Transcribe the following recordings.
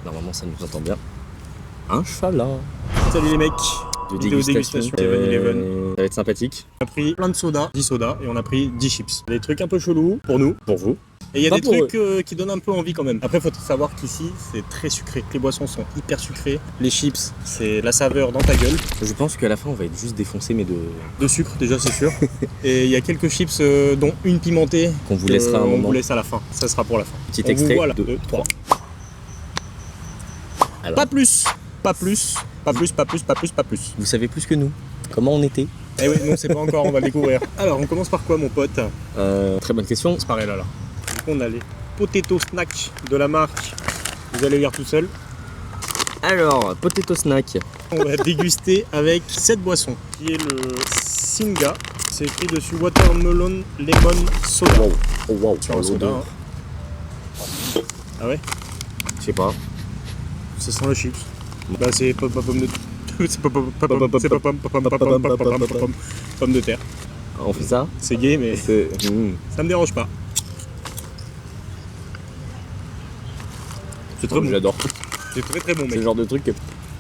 Normalement ça nous entend bien. Inch'Allah. Salut les mecs. De Vidéo dégustation 7-Eleven. Ça va être sympathique. On a pris plein de sodas, 10 sodas, et on a pris 10 chips. Des trucs un peu chelous pour nous. Pour vous. Et il y a Pas des pour trucs qui donnent un peu envie quand même. Après, faut savoir qu'ici, c'est très sucré. Les boissons sont hyper sucrées. Les chips, c'est la saveur dans ta gueule. Je pense qu'à la fin on va être juste défoncé mais De sucre, déjà, c'est sûr. Et il y a quelques chips, dont une pimentée. qu'on vous laissera un On moment. vous laisse à la fin. Ça sera pour la fin. Petit On extrait. vous voit là. 2, 2, 3. Alors, Pas plus. Pas plus. Pas plus, pas plus, pas plus, pas plus. vous savez plus que nous comment on était. Eh oui, non, c'est pas encore, on va le découvrir. Alors, on commence par quoi, mon pote? Très bonne question. C'est pareil là. Du coup, on a les potato snacks de la marque. Vous allez lire tout seul. Alors, potato snack. On va déguster avec cette boisson qui est le Singa. C'est écrit dessus Watermelon Lemon Soda. Wow. Oh wow. Sur un soda. Hein. Ah ouais? Je sais pas. Ça sent le chips. Bah, c'est pas pomme de c'est pas pomme de terre. On fait ça. C'est gay, mais C'est. ça me dérange pas. C'est très bon. J'adore. C'est très très bon, C'est mec. le genre de truc que.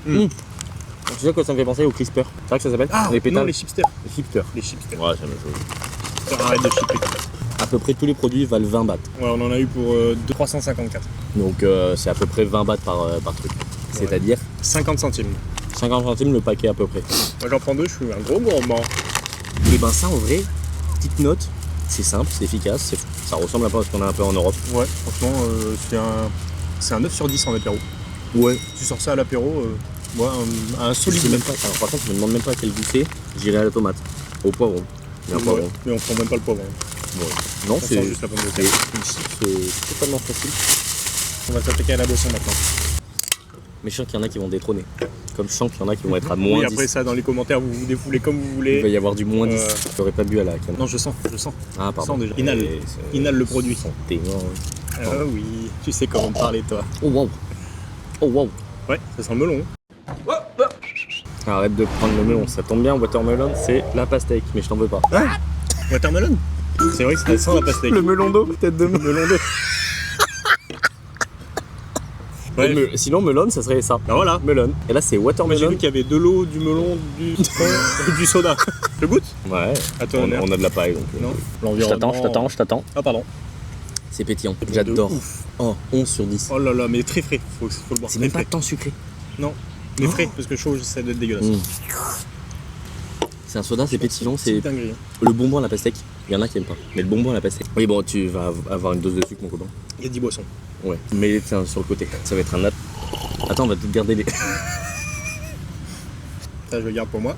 Mm. Tu sais quoi ça me fait penser au CRISPR? C'est ça que ça s'appelle? Ah, les pétales. non, les chipsters. Les chipsters. Les chipsters. Ouais, c'est la même chose. Arrête de chipper. À peu près tous les produits valent 20 bahts. Ouais, on en a eu pour 354. Donc c'est à peu près 20 bahts par truc. C'est-à-dire 50 centimes. 50 centimes le paquet à peu près. Moi, j'en prends deux, je suis un gros gourmand. Et ben ça en vrai, petite note, c'est simple, c'est efficace, ça ressemble un peu à ce qu'on a un peu en Europe. Ouais, franchement, c'est un 9 sur 10 en apéro. Ouais. Tu sors ça à l'apéro, ouais, un Je solide sais même 9. pas, alors, par contre je me demande même pas à quel goût c'est, j'irai à la tomate, au poivron. Il y a un poivron. Mais on prend même pas le poivron. Ouais. Non, On c'est sent juste la pomme de terre. c'est totalement facile. On va s'attaquer à la boisson maintenant. Mais je sens qu'il y en a qui vont détrôner. Comme je sens qu'il y en a qui vont être à moins Oui, 10. après ça, dans les commentaires, vous vous défoulez comme vous Il va voulez. y avoir du moins 10. Euh, J'aurais pas bu à la canne. Non, je sens. Ah pardon. sens déjà. Inhale le produit. Santé, non. Ah oui, tu sais comment me parler, toi. Oh wow. Oh wow. Ouais, ça sent le melon. Arrête de prendre le melon, ça tombe bien, watermelon c'est la pastèque, mais je t'en veux pas. Watermelon. C'est vrai que ça sent la pastèque. Le melon d'eau, tête de melon. melon d'eau. Ouais. Sinon melon ça serait ça. Ben voilà. Melon. Et là c'est Moi, j'ai watermelon. vu qu'il y avait de l'eau, du melon, du citron et du soda. Je goûte? Ouais. À toi, On, honneur. on a de la paille donc. Non. Je t'attends. Ah, pardon. C'est pétillant. C'est J'adore. de ouf. Oh, 11 sur 10. Oh là là, mais très frais. Faut le boire. C'est Très même pas frais. tant sucré. Non, mais frais, parce que chaud, ça doit être dégueulasse. Mm. C'est un soda, c'est pétillant, c'est dinguerie. le bonbon à la pastèque. Il y en a qui aiment pas. Mais le bonbon à la pastèque. Oui bon, tu vas avoir une dose de sucre mon copain. Il y a 10 boissons. Ouais. Mais tiens, sur le côté. Ça va être un nat. Attends, on va tout garder les. Ça, je le garde pour moi.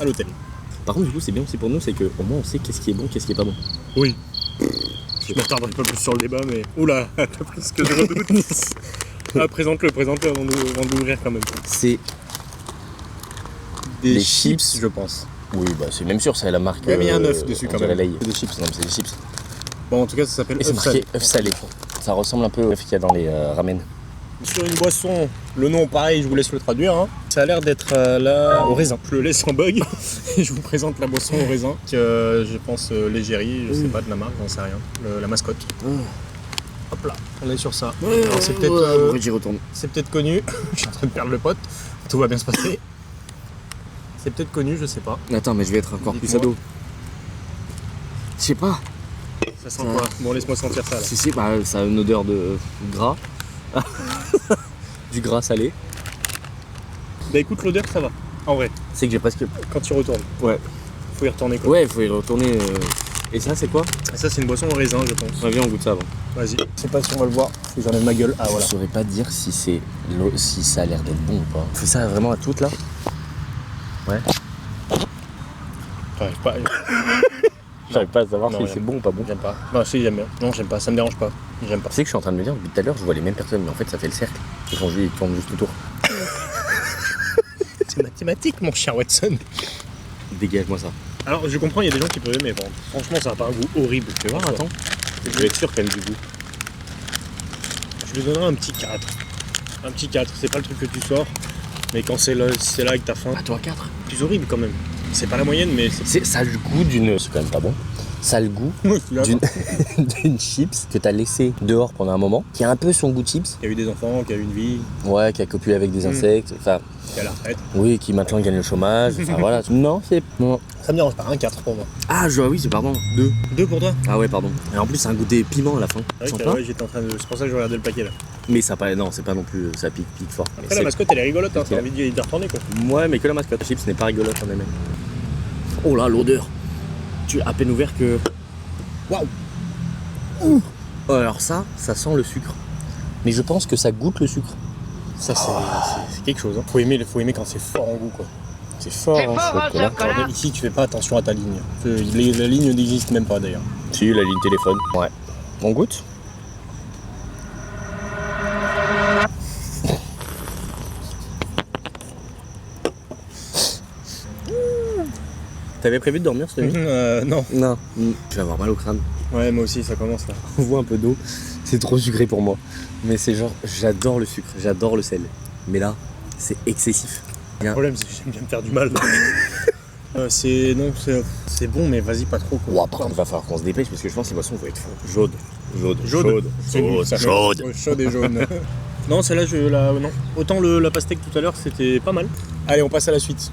À l'hôtel. Par contre, du coup, c'est bien aussi pour nous, c'est que au moins on sait qu'est-ce qui est bon, qu'est-ce qui est pas bon. Oui. Je m'attarderai pas plus sur le débat, mais. Oula, t'as pris ce que je redoute. Ah, présente-le avant de l'ouvrir quand même. C'est Des Les chips, chips. je pense. oui, bah c'est même sûr, c'est la marque. Ouais, mais il y a un œuf dessus on quand dirait même. Lay. C'est des chips. Non, mais c'est des chips. Bon, en tout cas, ça s'appelle Et c'est œuf marqué salé. œuf salé. Ça ressemble un peu au œuf qu'il y a dans les ramen. Sur une boisson, le nom pareil, je vous laisse le traduire. Hein. Ça a l'air d'être là au raisin. Je le laisse en bug et je vous présente la boisson au raisin que je pense l'égérie, je sais pas de la marque, j'en sais rien. La mascotte. Hop là, on est sur ça. Alors c'est peut-être J'y retourne. c'est peut-être connu. Je suis en train de perdre le pote. Tout va bien se passer. C'est peut-être connu, je sais pas. Attends, mais je vais être encore plus Dites-moi. ado. Je sais pas. Ça sent quoi? Bon, laisse-moi sentir ça là. Si, bah, ça a une odeur de gras. Du gras salé. Bah écoute, l'odeur ça va. En vrai, C'est que j'ai presque. quand tu retournes, Ouais. faut y retourner quoi. Ouais, il faut y retourner. Et ça, c'est quoi? Ça c'est une boisson au raisin, je pense. Ouais, viens, on goûte ça avant. Vas-y. Je sais pas si on va le voir, faut que j'enlève ma gueule. Ah voilà. Je saurais pas dire si c'est si ça a l'air d'être bon ou pas. On fait ça vraiment à toutes là? Ouais. J'arrive pas. J'arrive pas à savoir Non, si rien. c'est bon ou pas bon. J'aime pas. Non, si, j'aime bien. Non, j'aime pas, ça me dérange pas. J'aime pas. Tu sais que je suis en train de me dire, depuis tout à l'heure, je vois les mêmes personnes, mais en fait, ça fait le cercle. Ils tournent juste autour. C'est mathématique, mon cher Watson. Dégage-moi ça. Alors, je comprends, il y a des gens qui peuvent aimer. Bon, franchement, ça n'a pas un goût horrible. Tu vas voir, attends. Je vais être sûr qu'elle a du goût. Je lui donnerai un petit 4. Un petit 4. C'est pas le truc que tu sors, mais quand c'est là et que t'as faim, Ah, toi 4. c'est plus horrible quand même. C'est pas la moyenne, mais c'est. Ça a le goût d'une. C'est quand même pas bon. Ça a le goût Oui, là, d'une d'une chips que t'as laissé dehors pendant un moment, qui a un peu son goût de chips. il y a eu des enfants, qui a eu une vie, Ouais, qui a copulé avec des insectes. Enfin, qui a la retraite. oui, qui maintenant gagne le chômage. Enfin voilà. Non, c'est. Non. Ça me dérange pas, un 4 pour moi. Ah, oui, c'est pardon. 2. 2 pour toi. Ah ouais, pardon. Et en plus, c'est un goût des piments à la fin. C'est Sans vrai que, pas. ouais, j'étais en train de. C'est pour ça que je regardais le paquet là. Mais ça pas. Non, c'est pas non plus. Ça pique fort. Mais Après, la c'est- mascotte elle est rigolote, hein, c'est t'as envie d'y retourner quoi. Ouais, mais que la mascotte chips n'est pas rigolote en elle-même. Oh là, l'odeur. Tu as à peine ouvert que. Waouh. Oh, alors ça sent le sucre. Mais je pense que ça goûte le sucre. Ça, c'est quelque chose. Hein. Faut aimer quand c'est fort en goût quoi. C'est fort, C'est hein, fort, chocolat. chocolat. Ici, tu fais pas attention à ta ligne. La ligne n'existe même pas d'ailleurs. Si, la ligne téléphone. Ouais. On goûte. T'avais prévu de dormir cette nuit? Non. Non. Je vais avoir mal au crâne. Ouais, moi aussi, ça commence là. On voit un peu d'eau. C'est trop sucré pour moi. Mais c'est genre, j'adore le sucre, j'adore le sel. Mais là, c'est excessif. Le problème, c'est que j'aime bien me faire du mal. C'est bon, mais vas-y, pas trop quoi. Ouah, par contre, il va falloir qu'on se dépêche parce que je pense que les boissons vont être chaudes. C'est nul, ça. chaude. Ouais, chaude et jaune. Non, celle-là, non. Autant la pastèque tout à l'heure, c'était pas mal. Allez, on passe à la suite.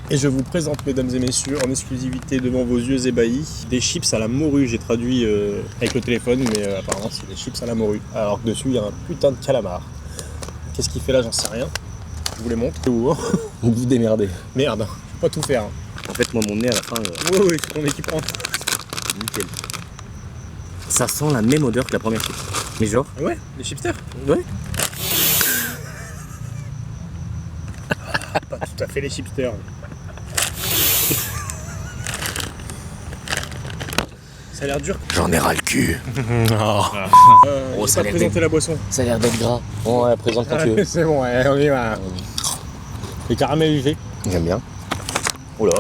Et je vous présente, mesdames et messieurs, en exclusivité devant vos yeux ébahis, des chips à la morue. J'ai traduit avec le téléphone, mais apparemment, c'est des chips à la morue. Alors que dessus, il y a un putain de calamar. Qu'est-ce qu'il fait là, j'en sais rien. Je vous les montre. Vous vous démerdez. Merde, faut pas tout faire. Hein. En fait, moi, mon nez à la fin, Oui, c'est ton équipement. nickel. Ça sent la même odeur que la première chips. Mais genre, Ouais, les chipsters. ouais. Pas tout à fait les chipsters. Ça a l'air dur. J'en ai ras le cul. Oh, J'ai ça a pas l'air présenté la boisson. Ça a l'air d'être gras. Bon, ouais, présente quand tu veux. C'est bon, ouais, on y va. Les caramélisés. J'aime bien. Oh là.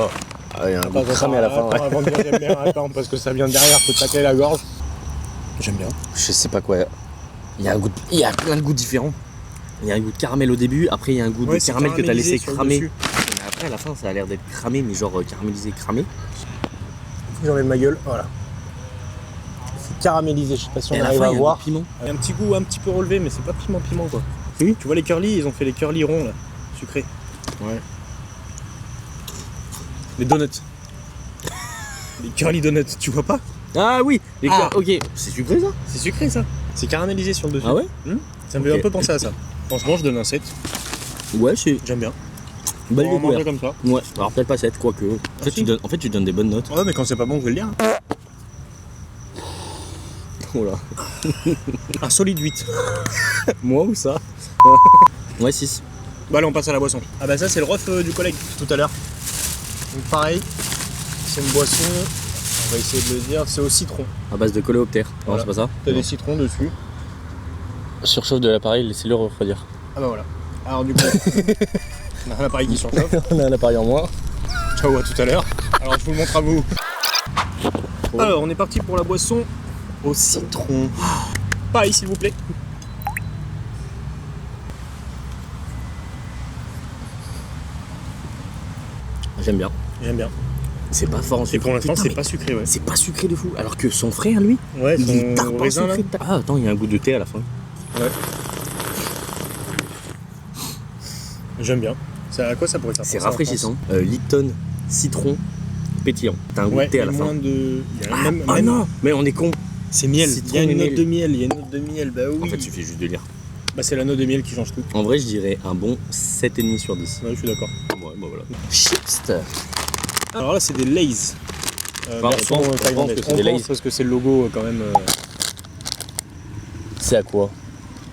Ah, il y a un goût de cramé à la fin. Attends, Ouais. avant de dire j'aime bien, attends, parce que ça vient de derrière, faut te tacler la gorge. J'aime bien. Je sais pas quoi. Il y a un goût il y a plein de goûts différents. Il y a un goût de caramel au début, après il y a un goût Ouais, de c'est caramel que t'as laissé caramélisé sur le cramer. dessus. Mais après à la fin ça a l'air d'être cramé, mais genre caramélisé, cramé. Faut que j'enlève ma gueule, voilà. C'est caramélisé, je sais pas si Et on à la arrive fin à il y a un voir. goût de piment. Il y a un petit goût un petit peu relevé, mais c'est pas piment quoi. Oui. Tu vois les curly, ils ont fait les curly ronds là, sucrés. Ouais. Les donuts. Les curly donuts, tu vois pas? Ah oui, les Ah. ok. C'est sucré ça? C'est sucré ça. C'est caramélisé sur le dessus. Ah ouais? Ça me fait Ok. un peu penser à ça. Franchement, je donne un 7. Ouais, c'est J'aime bien. belle On va manger découverte. comme ça. Ouais, alors peut-être pas 7, quoique. En fait, si. en fait, tu donnes des bonnes notes. Ouais, mais quand c'est pas bon, je vais le dire. Oh là. Un solide 8. Moi ou ça? Ouais, 6. Bah allez, on passe à la boisson. Ah bah ça, c'est le ref du collègue tout à l'heure. Donc pareil, c'est une boisson, on va essayer de le dire, c'est au citron. À base de coléoptère. Non, Voilà. c'est pas ça? T'as Non. des citrons dessus. Surchauffe de l'appareil, laissez-le refroidir. Ah bah voilà. Alors du coup, on a un appareil qui surchauffe. On a un appareil en moins. Ciao, à tout à l'heure. Alors je vous le montre à vous. Alors on est parti pour la boisson au citron. Pareil s'il vous plaît. J'aime bien. J'aime bien. C'est pas fort en Et sucre. pour l'instant, Putain, c'est mais pas sucré, ouais. c'est pas sucré de fou. Alors que son frère, lui, Ouais, il est son tarpin raisin là. sucré. Ah, attends, il y a un goût de thé à la fin. Ouais. J'aime bien. Ça, à quoi ça pourrait faire C'est penser en rafraîchissant. Lipton, citron, pétillant. T'as un goût Ouais, de thé à et la fin. moins de. Il y a Ah, même, ah même- non, mais on est con. C'est miel. Citron Il y a et une note miel. de miel. Il y a une note de miel. Bah oui. En fait, il suffit juste de lire. Bah c'est la note de miel qui change tout. En vrai, je dirais un bon 7,5 sur 10. Ouais, je suis d'accord. Ouais, bah voilà. Chips. Alors là, c'est des Lay's. on Version pense thaïlandaise. que c'est des On pense Lay's. parce que c'est le logo quand même. C'est à quoi?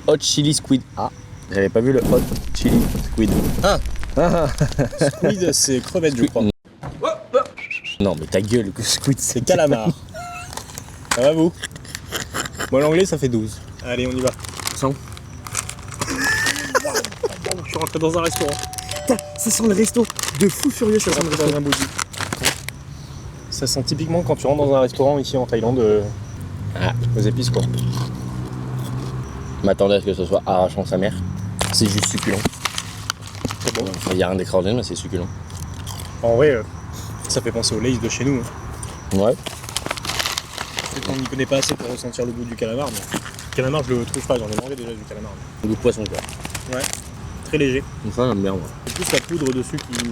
Hot chili squid. Ah, j'avais pas vu le hot chili squid. Ah. Ah. Squid, c'est crevette, je crois. Non, mais ta gueule, que squid, c'est C'est calamar. Ça va vous? Moi, l'anglais, ça fait 12. Allez, on y va. Sans. Je suis rentré dans un restaurant. Putain, ça sent le resto. De fou furieux, ça Je suis sent le rentré resto. dans un bouddhi. Ça sent typiquement quand tu rentres dans un restaurant ici en Thaïlande. Aux épices, quoi. Je m'attendais à ce que ce soit arrachant sa mère. C'est juste succulent. C'est bon. Il y a rien d'extraordinaire, mais c'est succulent. En vrai, ça fait penser aux Lay's de chez nous. Hein. Ouais. Peut-être qu'on n'y connaît pas assez pour ressentir le goût du calamar, mais le calamar je le trouve pas, j'en ai mangé déjà du calamar. Goût de poisson quoi. Ouais, très léger. Donc ça j'aime bien moi. C'est plus la poudre dessus qui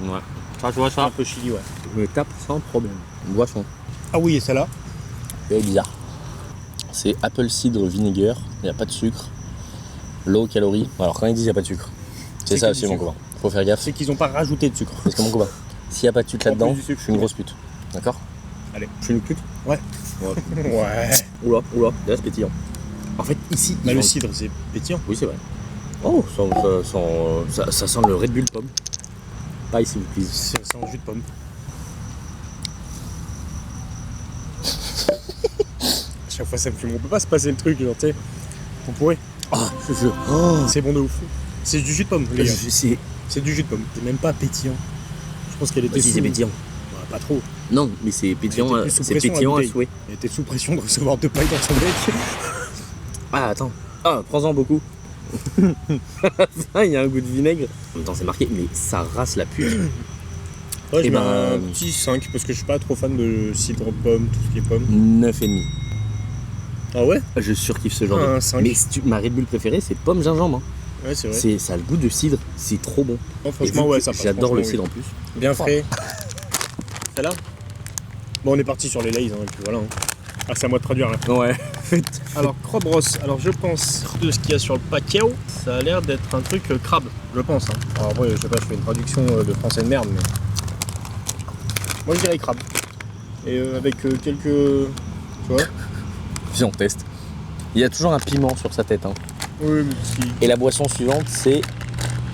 Ouais. Ça tu vois un ça, peu chili, ouais. je me tape sans problème. Une boisson. Ah oui, et celle-là? C'est bizarre. C'est apple cider vinegar, il n'y a pas de sucre. Low calorie. Alors quand ils disent il n'y a pas de sucre, c'est C'est ça que aussi du mon sucre. copain. Faut faire gaffe. C'est qu'ils ont pas rajouté de sucre. Parce que mon copain, s'il n'y a pas de sucre En là-dedans, plus du sucre. je suis une grosse pute. D'accord? Allez. Je suis une pute? Ouais. Ouais. Ouais. Oula, là c'est pétillant. En fait ici. Bah ils le vendent- cidre c'est pétillant. Oui c'est vrai. Oh, ça sent le Red Bull pomme. Pas ici vous plaît. C'est en jus de pomme. À chaque fois ça me fume. On peut pas se passer le truc, genre tu sais. On pourrait. Ah, oh. C'est bon de ouf. C'est du jus de pomme, les gars. C'est. C'est du jus de pomme. C'est même pas pétillant. Je pense qu'elle était Si sous... c'est pétillant. Ouais, pas trop. Non, mais c'est pétillant, C'était plus sous c'est pression, la pétillant à bouteille. souhait. Elle était sous pression de recevoir 2 pailles dans son bec. Ah attends. Ah, prends-en beaucoup. Il y a un goût de vinaigre. En même temps c'est marqué, mais ça rase la pute. Ouais, je Eh mets ben, un petit 5 parce que je suis pas trop fan de cidre pomme, tout ce qui est pomme. 9,5. Ah ouais? Je surkiffe ce genre Un de. 5. Mais ma Red Bull préférée, c'est pomme gingembre. Ouais, c'est vrai. Ça a le goût de cidre, c'est trop bon. Oh, Et franchement, vu ouais, que ça passe. j'adore le franchement, cidre en plus. oui. Bien frais. Celle-là? Bon, on est parti sur les lays, hein, et puis voilà. Hein. Ah, c'est à moi de traduire là. Ouais. Alors, crabe rosse. Alors, je pense de ce qu'il y a sur le paquet, ça a l'air d'être un truc crabe. Je pense. Hein. Alors, après, je sais pas, je fais une traduction de français de merde, mais. Moi, je dirais crabe. Et avec quelques. Tu vois? Viens on teste. Il y a toujours un piment sur sa tête. Hein. Oui, mais parce qu'il. Et la boisson suivante, c'est.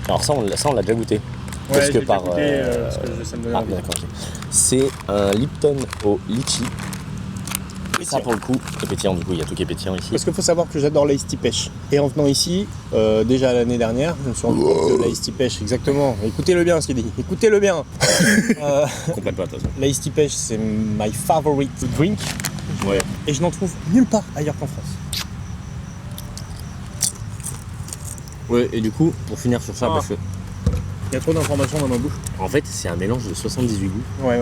Alors ça, on l'a déjà goûté. Ouais, parce que j'ai par. déjà goûté, parce que ça me donne Ah, envie. d'accord. Ok. C'est un Lipton au litchi. Et ça, Pétillant. pour le coup, c'est pétillant. Du coup, il y a tout qui est pétillant ici. Parce qu'il faut savoir que j'adore l'ice tea pêche. Et en venant ici, déjà l'année dernière, je me suis rendu compte que l'ice tea pêche, exactement. Écoutez-le bien ce qu'il dit. Écoutez-le bien. Complète pas, de toute façon. L'ice tea pêche, c'est my favorite drink. Ouais. Et je n'en trouve nulle part ailleurs qu'en France. Ouais, et du coup, pour finir sur ça, Ah. parce que, Il y a trop d'informations dans ma bouche. en fait, c'est un mélange de 78 goûts. Ouais.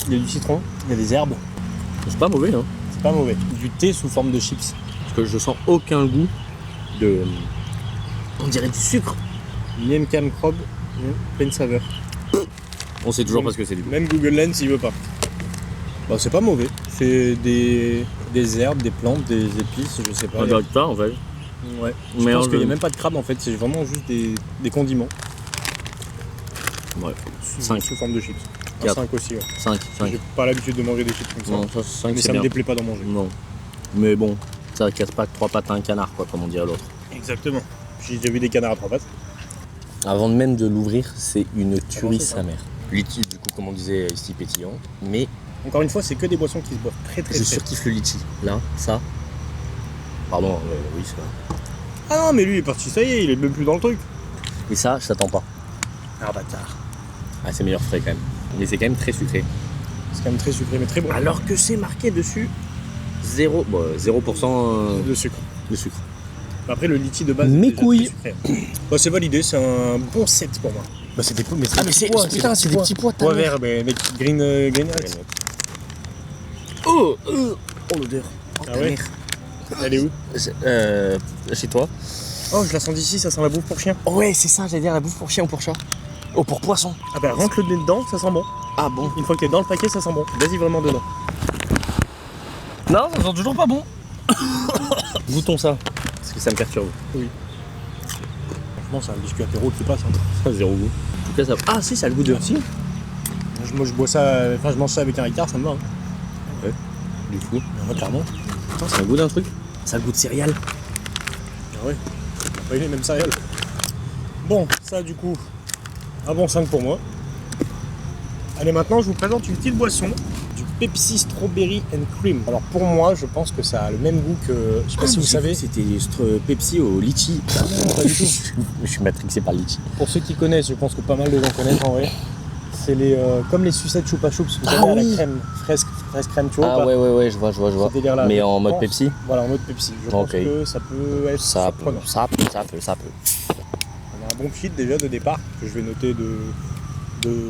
Il y a du citron, il y a des herbes. C'est pas mauvais, hein. C'est pas mauvais. Du thé sous forme de chips. Parce que je sens aucun goût de. On dirait du sucre. Miam cam crabe, pleine saveur. On sait toujours pas ce que c'est du coup. Même Google Lens, il veut pas. Bah, c'est pas mauvais. C'est des herbes, des plantes, des épices, je sais pas. On dirait pas en fait. Ouais. Je Mais pense on- qu'il n'y a même pas de crabe en fait, c'est vraiment juste des condiments. Ouais. Sous, 5. sous forme de chips. Un Quatre. 5 aussi, ouais. 5. J'ai pas l'habitude de manger des chips comme ça. Non, ça, 5 mais c'est ça bien. me déplaît pas d'en manger. Non. Mais bon, ça casse pas 3 pattes à un canard, quoi, comme on dirait l'autre. Exactement. J'ai déjà vu des canards à 3 pattes. Avant même de l'ouvrir, c'est une tuerie c'est ça. sa mère. Litchi, du coup, comme on disait, ici pétillant. Mais Encore une fois, c'est que des boissons qui se boivent très très je très. surkiffe le litchi. Là, ça. Pardon, oui, ça. Ah non, mais lui il est parti, ça y est, il est même plus dans le truc. Et ça, je t'attends pas. Ah bâtard. Ah, c'est meilleur frais quand même. Mais c'est quand même très sucré. C'est quand même très sucré, mais très bon. Alors que c'est marqué dessus 0%, bon, 0% De sucre. de sucre. Après, le litchi de base. Mes est déjà couilles. très sucré. Bah, c'est validé, c'est un bon set pour moi. Bah, c'est des pois, mais c'est Ah, mais c'est putain, c'est des petits pois. pois verts, mais avec green nuts. Oh, l'odeur. Oh, Ah ta ouais. mère. Elle est où? Chez toi. Oh, je la sens d'ici, ça sent la bouffe pour chien. Oh, ouais, c'est ça, j'allais dire la bouffe pour chien ou pour chat. Oh, pour poisson. Ah bah, rentre le nez dedans, ça sent bon. Ah bon. Une fois que t'es dans le paquet, ça sent bon. Vas-y vraiment dedans. Non, ça sent toujours pas bon. Goûtons ça. Parce que ça me perturbe. Franchement, c'est un biscuit apéro qui passe. Hein. Ça, zéro goût. En tout cas, ça. Ah, si, ça a le goût de. Si. Moi, je bois ça, enfin, je mange ça avec un Ricard, ça me va. Hein. Du coup. Ouais, clairement. Putain, ça a le goût d'un truc. Ça a le goût de céréales. Ah ouais. Pas les mêmes céréales. Bon, ça du coup, un bon 5 pour moi. Allez, maintenant, je vous présente une petite boisson. Du Pepsi Strawberry and Cream. Alors pour moi, je pense que ça a le même goût que... Je sais pas si vous savez. C'était Pepsi au litchi. Ah non, pas du tout. Je suis matrixé par le litchi. Pour ceux qui connaissent, je pense que pas mal de gens connaissent en vrai. C'est les comme les sucettes Chupa Chups, vous Ah savez, à oui. la crème, fraise crème, tu vois. Ah ou pas ouais, je vois. Ce délire-là. Mais Je en mode pense- Pepsi. Voilà, en mode Pepsi. Je pense Ok. que ça peut être Ça peut, surprenant. ça peut. On a un bon fit déjà de départ, que je vais noter de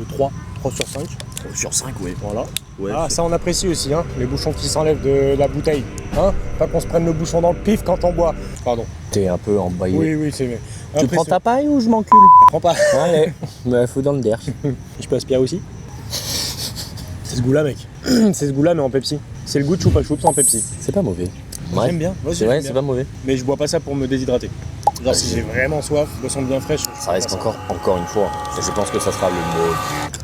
3 sur 5. Sur 5, ouais. Voilà. Ouais, Ah, ça on apprécie aussi, hein, les bouchons qui s'enlèvent de la bouteille. Hein, pas qu'on se prenne le bouchon dans le pif quand on boit. Pardon. T'es un peu embaillé. Oui, c'est... Tu prends ta paille ou je m'encule? Prends pas. Allez, bah, faut dans le derche. Je peux aspirer aussi. C'est ce goût-là, mec. C'est ce goût-là, mais en Pepsi. C'est le goût de choupa choups en Pepsi. C'est pas mauvais. Moi, j'aime bien. Moi, C'est vrai, j'aime c'est bien. pas mauvais. Mais je bois pas ça pour me déshydrater. Genre, si j'ai vraiment soif, boisson bien fraîche. Ça risque encore une fois. Je pense que ça sera le mot.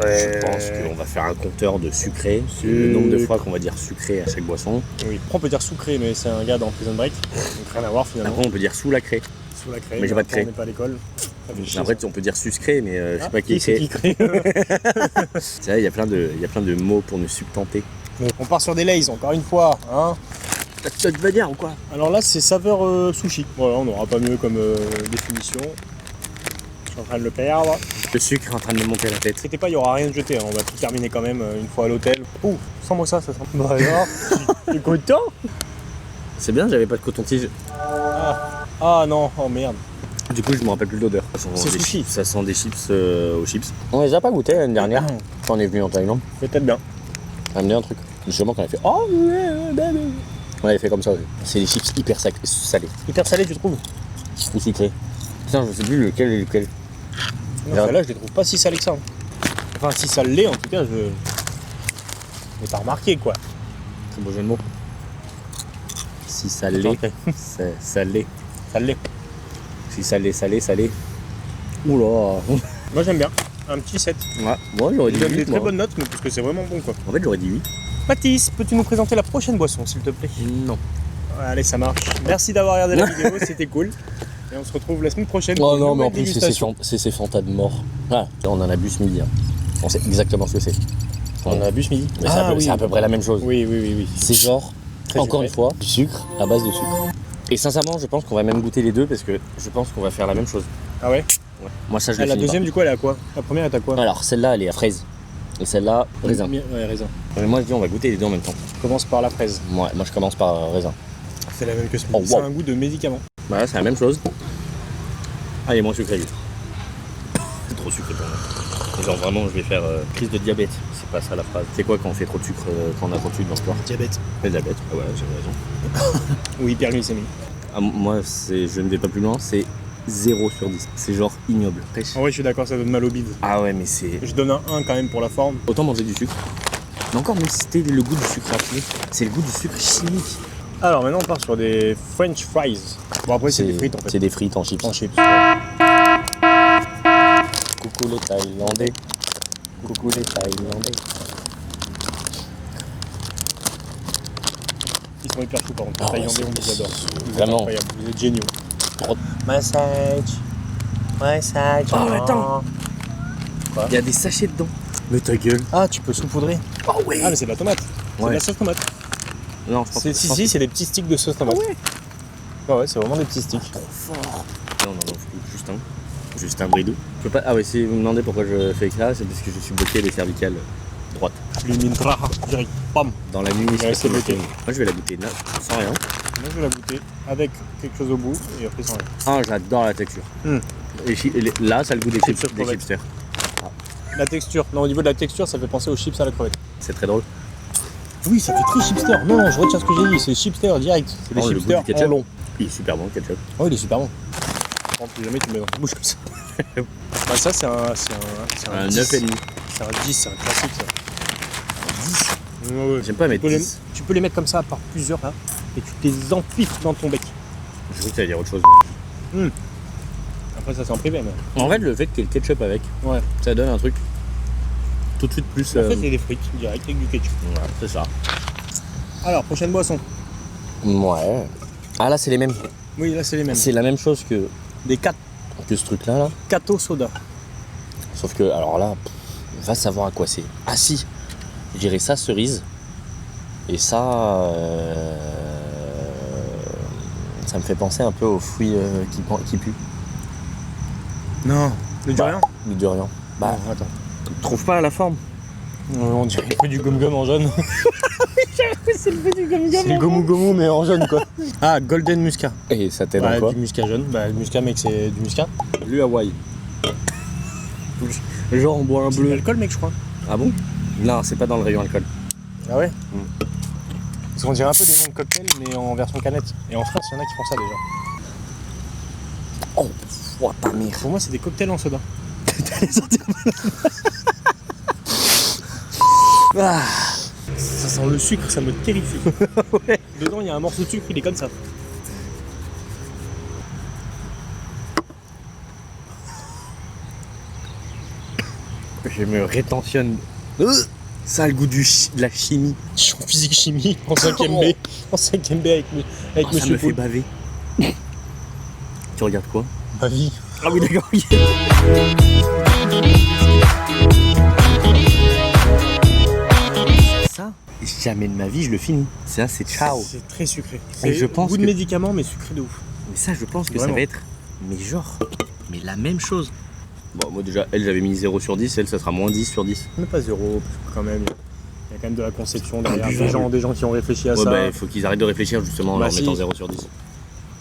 Je pense qu'on va faire un compteur de sucré. Le nombre de fois qu'on va dire sucré à chaque boisson. Oui. Après, on peut dire sucré, mais c'est un gars dans Prison Break. Donc rien à voir finalement. Après, on peut dire sous la craie. Sous la craie. Mais j'ai pas de craie. On n'est pas à l'école. Ça fait chier, Après, ça. on peut dire sucré, mais je sais pas qui c'est est qui crée. C'est vrai, il y a plein de mots pour nous subtenter. Donc, on part sur des Lays, encore une fois. Hein. Ça te va dire ou quoi? Alors là, c'est saveur sushi. Voilà, on n'aura pas mieux comme définition. Je suis en train de le perdre. Le sucre est en train de me monter à la tête. T'inquiète pas, il n'y aura rien de jeté. Hein. On va tout terminer quand même une fois à l'hôtel. Ouh, sens-moi ça sent. Bah alors, t'es content? C'est bien, j'avais pas de coton-tige. Ah non, oh merde. Du coup, je me rappelle plus de l'odeur. C'est sushi. Ça sent des chips aux chips. On les a pas goûtés l'année dernière quand on est venu en Thaïlande. Peut-être bien. On a amené un truc. Justement, quand on a fait oh, on avait fait comme ça aussi. C'est des chips hyper salés. Hyper salé, tu trouves? Ou sucrés. Putain, je sais plus lequel est lequel. Non, celle-là, je les trouve pas si salés que ça. Enfin, si ça l'est, en tout cas, je n'ai pas remarqué, quoi. Très beau jeu de mots. Si ça l'est, c'est salé. Ça l'est. Si salé, salé, salé. Oula. Moi, j'aime bien. Un petit 7. Ouais, moi j'aurais Il dit donne 8. des très bonnes notes, mais parce que c'est vraiment bon, quoi. En fait, j'aurais dit 8. Mathis, peux-tu nous présenter la prochaine boisson, s'il te plaît? Non. Ouais, allez, ça marche. Merci d'avoir regardé la vidéo, c'était cool. Et on se retrouve la semaine prochaine. Oh pour une non, mais en nouvelle plus, dégustation. c'est ces fantas de mort. Ah, on en a bu ce midi. Hein. On sait exactement ce que c'est. On a bu ce midi. Mais c'est à peu près la même chose. Oui. C'est genre, Très encore sucré. une fois, du sucre à base de sucre. Et sincèrement, je pense qu'on va même goûter les deux parce que je pense qu'on va faire la même chose. Ah ouais? Ouais. Moi, ça, je Ah, le la finis deuxième, du coup, elle est à quoi? La première est à quoi? pas. Alors, celle-là, elle est à fraise. Et celle-là, raisin. Ouais, raisin. Mais moi, je dis, on va goûter les deux en même temps. Commence par la fraise. Ouais, moi, je commence par raisin. C'est la même que ce Oh, midi. wow. C'est un goût de médicament. Bah, c'est la même chose. Ah, il est moins sucré, lui. C'est trop sucré pour moi. Genre, vraiment, je vais faire crise de diabète. C'est pas ça la phrase. C'est quoi quand on fait trop de sucre, quand on a trop de sucre dans le corps? Diabète. Le diabète, ah ouais, j'ai raison. Ou hyperglycémie. Ah, moi, je ne vais pas plus loin, c'est 0 sur 10. C'est genre ignoble. Ah ouais, je suis d'accord, ça donne mal au bide. Ah ouais, mais c'est... Je donne un 1 quand même pour la forme. Autant manger du sucre. Mais encore, même si c'était le goût du sucre raffiné, c'est le goût du sucre chimique. Alors maintenant, on part sur des French fries. Bon, après, c'est des frites en fait. C'est des frites en chips. En chips. Coucou les Thaïlandais. Coucou les Thaïlandais. Ils sont hyper chauds par contre. Les Ah ouais, Thaïlandais, on les adore. Vous êtes Vraiment. incroyables, vous êtes géniaux. Trop- Massage. Massage. Oh, attends. Il y a des sachets dedans. Mais ta gueule. Ah, tu peux saupoudrer. Ah ouais. Ah, mais c'est de la tomate. C'est de la sauce tomate. Non, je pense que Si, c'est des petits sticks de sauce tomate. Ah ouais, c'est vraiment des petits sticks. trop fort. Non, juste un. Juste un bridou. Je peux pas... Ah ouais, si vous me demandez pourquoi je fais ça, c'est parce que je suis bloqué les cervicales droites. Lumintra. Direct. Pam. Dans la nuit, Ouais, c'est bloqué. Moi, je vais la goûter sans rien. Moi, je vais la goûter avec quelque chose au bout et après sans rien. Ah, j'adore la texture. Hmm. Là, ça a le goût des chips, sur des crevette. chipsters. La texture. Non, au niveau de la texture, ça fait penser aux chips à la crevette. C'est très drôle. Oui, ça fait très chipster. Non, je retiens ce que j'ai dit. C'est chipster direct. C'est des Oh, le goût chipsters du ketchup. en long. Il est super bon le ketchup. Oh, il est super bon. Par contre, plus jamais tu le mets dans ta bouche comme ça. Bah, ça, c'est un 10. 9,5. C'est un 10, c'est un classique ça. Un 10. Ouais. J'aime pas mettre Tu peux, 10. tu peux les mettre comme ça par plusieurs là. Et tu les empiffes dans ton bec. Je crois que ça veut dire autre chose. Après, ça, c'est en privé. Mais... En fait, le fait qu'il y ait le ketchup avec, Ouais. ça donne un truc tout de suite plus. En fait, c'est des frites direct avec du ketchup. Ouais, c'est ça. Alors, prochaine boisson. Ouais. Ah là, c'est les mêmes. Oui, là, c'est les mêmes. C'est la même chose que Des ce truc-là. Là. Kato soda. Sauf que, alors là, va savoir à quoi c'est. Ah si, je dirais ça cerise. Et ça, ça me fait penser un peu aux fruits qui puent. Non. Le durian. Du durian. Bah, Non, attends. tu trouves pas la forme? On dirait le fruit du gum-gum en jaune. C'est le fruit du gum C'est le gomu-gomu mais en jaune quoi. Ah, golden muscat. Et ça t'aide Bah, en quoi? du muscat jaune. Bah, le muscat, mec, c'est du muscat. Lui Hawaï. Genre on boit un C'est de bleu. l'alcool, mec, je crois. Ah bon? Non, c'est pas dans le rayon alcool. Ah ouais Parce qu'on dirait un peu des noms de cocktails, mais en version canette. Et en France, il y en a qui font ça déjà. Oh, oh ta mère. Pour moi, c'est des cocktails en soda. Ah. Ça sent le sucre, ça me terrifie. Ouais. Dedans, il y a un morceau de sucre, il est comme ça. Je me rétentionne. Ça a le goût de la chimie. Je suis en physique-chimie, en 5ème B. En 5ème B avec Ça Monsieur me fait Poul. baver. Tu regardes quoi? Ma vie. Ah oui, d'accord. Ça, jamais de ma vie je le finis. Ça, c'est ciao. C'est très sucré. Et C'est je pense goût de que- médicament, mais sucré de ouf. Mais ça, je pense que Vraiment. ça va être, mais genre, mais la même chose. Bon, moi déjà, elle, j'avais mis 0 sur 10, elle, ça sera moins 10 sur 10. Mais pas zéro, parce que quand même, il y a quand même de la conception derrière. Buvable. Des gens qui ont réfléchi à Ouais, ça. bah, il faut qu'ils arrêtent de réfléchir justement en Bah, leur si. mettant 0 sur 10.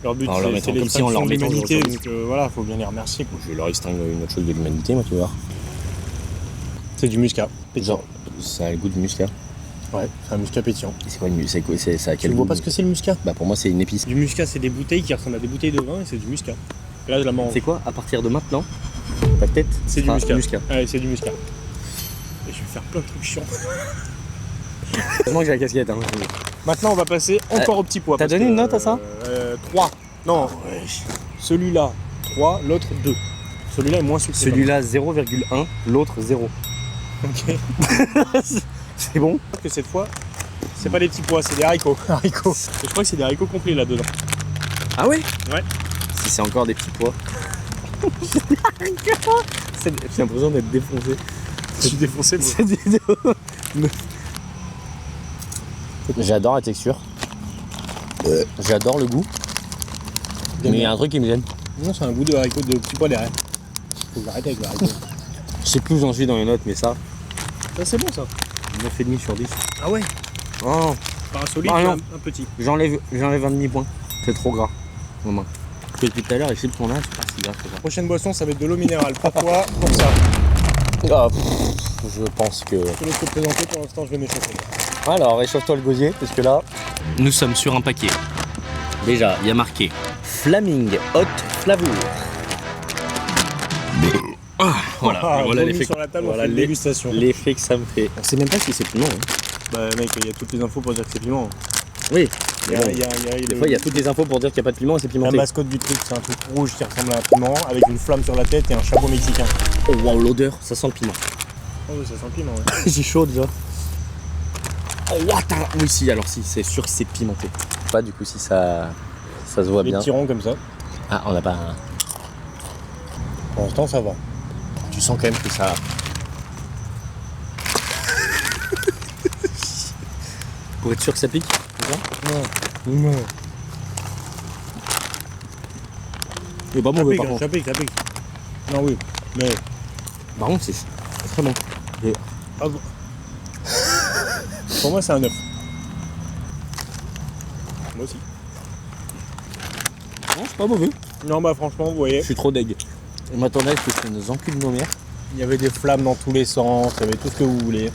Leur but, en leur c'est mettant les comme si on leur de mettant l'humanité, 0 sur 10. donc voilà, faut bien les remercier. Quoi. Je vais leur extinguer une autre chose de l'humanité, moi, tu vas voir. C'est du muscat. Genre, ça a le goût de muscat. Ouais, c'est un muscat pétillant. Et c'est quoi le muscat? C'est quoi? Ça a Tu quel ne vois goût? pas ce que c'est le muscat? Bah, pour moi, c'est une épice. Du muscat, c'est des bouteilles qui ressemblent à des bouteilles de vin et c'est du muscat. Et là, je la mange. C'est quoi? À partir de maintenant, ta tête C'est du sera muscat. Ouais, c'est du muscat. Et je vais faire plein de trucs chiants. Heureusement que j'ai la casquette. Hein. Maintenant, on va passer encore au petit pois. t'as parce donné que, une note à ça 3. Non, Ouais. celui-là, 3, l'autre 2. Celui-là est moins sucré. Celui-là 0,1, l'autre 0. Ok. C'est bon? Parce que cette fois, c'est pas des petits pois, c'est des haricots. Haricots. Et je crois que c'est des haricots complets là-dedans. Ah ouais? Ouais. Si c'est encore des petits pois. J'ai l'impression d'être défoncé. Je suis défoncé, moi. J'adore la texture. J'adore le goût. Mais il y a un truc qui me gêne. Non, c'est un goût de haricots, de petits pois derrière. Faut que j'arrête avec le haricot. Je sais plus où j'en suis dans les notes, mais ça, Ça, c'est bon, ça. 9,5 sur 10. Ah ouais. Oh, Pas un solide, Ah mais non. un petit. j'enlève un demi-point. C'est trop gras. Vraiment. Parce que depuis tout à l'heure, essayer de ton âge, c'est pas si gras que ça. Prochaine boisson, ça va être de l'eau minérale. Pourquoi? Pour ça. Ah, je pense que... Je te laisse te présenter, pour l'instant, je vais m'échauffer. Alors, réchauffe-toi le gosier, parce que là... Nous sommes sur un paquet. Déjà, il y a marqué Flaming Hot Flavour. Voilà, Ah, voilà vomi l'effet sur la table, voilà on fait une dégustation. l'effet que ça me fait. On sait même pas si c'est piment. Hein. Bah mec, il y a toutes les infos pour dire que c'est piment. Oui, Il y a, il y a- il y a des le- fois il y a toutes les infos pour dire qu'il n'y a pas de piment et c'est la pimenté. mascotte du truc, c'est un truc rouge qui ressemble à un piment avec une flamme sur la tête et un chapeau mexicain. Oh wow, l'odeur, ça sent le piment. Oh oui, ça sent le piment, ouais. J'ai chaud déjà. Oh attends, oui si, alors si, c'est sûr que c'est pimenté. Pas du coup si ça se voit Les bien. petits ronds comme ça. Ah, on n'a pas un... Pour l'instant, ça va. Tu sens quand même que ça... Pour être sûr que ça pique, c'est ça? Non. C'est pas Ça mauvais pique, par hein, contre. ça pique, ça pique. Non, oui. Mais. Par contre, c'est très bon. Ah bon. Pour moi, c'est un 9. Moi aussi. Non, c'est pas mauvais. Non, bah franchement, vous voyez, Je suis trop deg. On m'attendait à ce que ça nous encule nos mères. il y avait des flammes dans tous les sens, il y avait tout ce que vous voulez.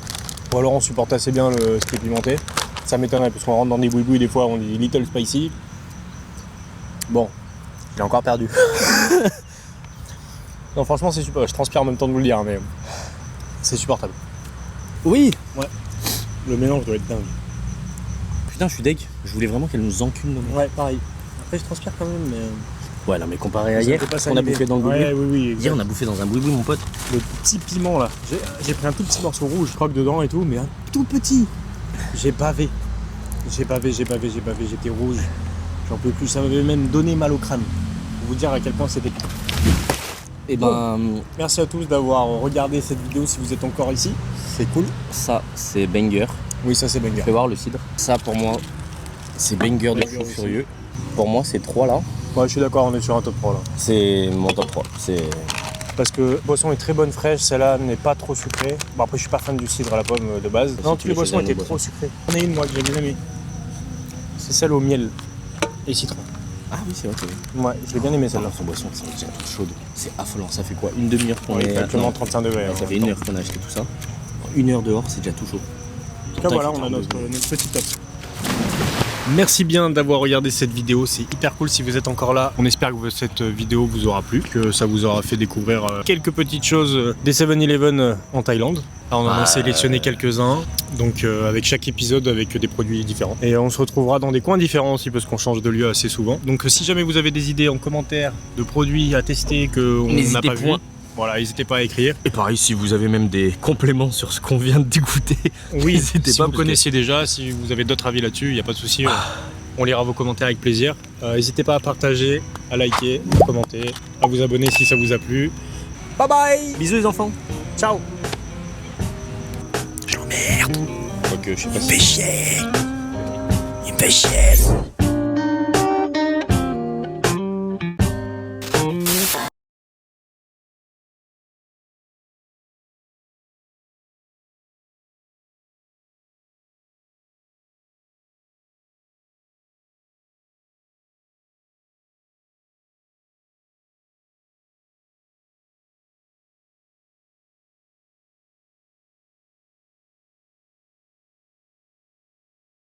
Ou alors on supporte assez bien ce qui est pimenté. Ça m'étonnerait parce qu'on rentre dans des boui-boui des fois, on dit little spicy. Bon, j'ai encore perdu. Non, franchement, c'est super. Je transpire en même temps de vous le dire, mais c'est supportable. Oui. Le mélange doit être dingue. Putain, je suis deg. Je voulais vraiment qu'elle nous encule nos mères. Ouais, pareil. Après, je transpire quand même, mais. Ouais, non, mais comparé à Ça hier, fait pas on a saliver. bouffé dans le boui-boui. Ouais, oui, oui. Hier, on a bouffé dans un boui-boui, mon pote. Le petit piment là. J'ai pris un tout petit morceau rouge, je croque dedans et tout, mais un tout petit. J'ai bavé. J'étais rouge. J'en peux plus. Ça m'avait même donné mal au crâne. Pour vous dire à quel point c'était pire. Et ben, Merci à tous d'avoir regardé cette vidéo si vous êtes encore ici. C'est cool. ça, c'est banger. Oui, ça c'est banger. Fais voir le cidre. Ça, pour moi, c'est banger de Banger fou aussi. furieux. Pour moi, ces trois là, Ouais, je suis d'accord, on est sur un top 3 là. c'est mon top 3. C'est... Parce que boisson est très bonne fraîche, celle-là n'est pas trop sucrée. Bon après je suis pas fan du cidre à la pomme de base. Non, toutes les boissons étaient trop sucrées. J'en ai une moi que j'ai bien aimée. C'est celle au miel et citron. Ah oui, c'est vrai. Ouais, je l'ai bien aimée Celle-là, celle-là. son boisson, c'est déjà toute chaude. C'est affolant. Ça fait quoi? Une demi-heure qu'on Ouais, est... actuellement non, 35 degrés. ouais, hein, ça fait en une même heure qu'on a acheté tout ça. 1 heure dehors, c'est déjà tout chaud. En tout cas, voilà, on a notre petit top. Merci bien d'avoir regardé cette vidéo, c'est hyper cool si vous êtes encore là. On espère que cette vidéo vous aura plu, que ça vous aura fait découvrir quelques petites choses des 7-Eleven en Thaïlande. Alors, on en a sélectionné quelques-uns, donc avec chaque épisode avec des produits différents. Et on se retrouvera dans des coins différents aussi parce qu'on change de lieu assez souvent. Donc si jamais vous avez des idées en commentaire de produits à tester qu'on n'a pas vu, voilà, n'hésitez pas à écrire. Et pareil, si vous avez même des compléments sur ce qu'on vient de dégoûter, oui, n'hésitez si pas. vous connaissiez déjà, si vous avez d'autres avis là-dessus, il n'y a pas de souci. On lira vos commentaires avec plaisir. N'hésitez pas à partager, à liker, à commenter, à vous abonner si ça vous a plu. Bye bye. Bisous les enfants. Ciao. Je l'emmerde. Ok, je sais pas Il me fait chier. Il me fait chier.